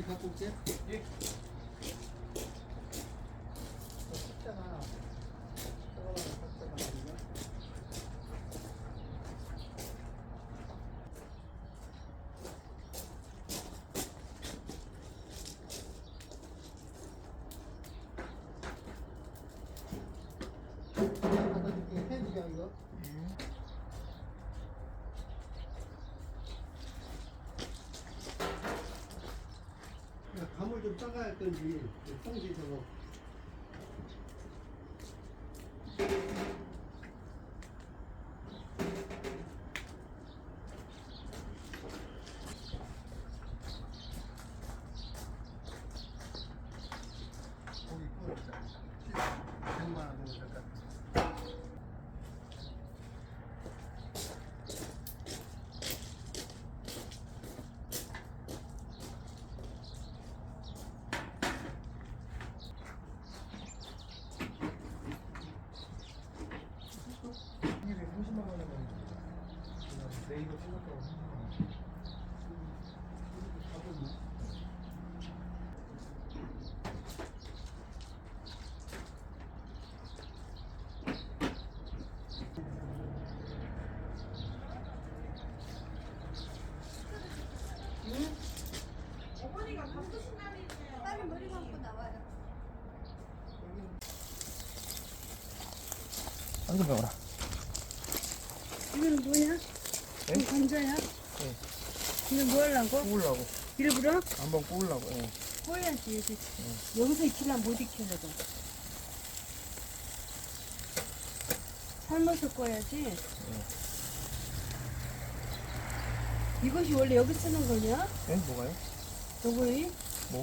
갖고 올게. 예. 샀잖아. 저거만 샀잖아. 갖다 줄게. 펜이야 이거. 감을 좀 떠가야 할 건지 평소에 저거 고기 구워주자. 100만 원 정도 될것 같아. 이게 30만 원이면 네이버 생각하고 30만 원. 어머니가 바쁘신 날이네요. 빨리 머리 감고 나와요. 한금 배워라. 이거는 뭐야? 네? 감자야? 네. 이거 뭐 하려고? 구우려고. 일부러? 한번 구우려고. 예. 구워야지. 여기서 익히려면 못 익히려고. 삶아서 구워야지. 이것이 원래 여기 쓰는 거냐? 네? 뭐가요? 요거이? 뭐?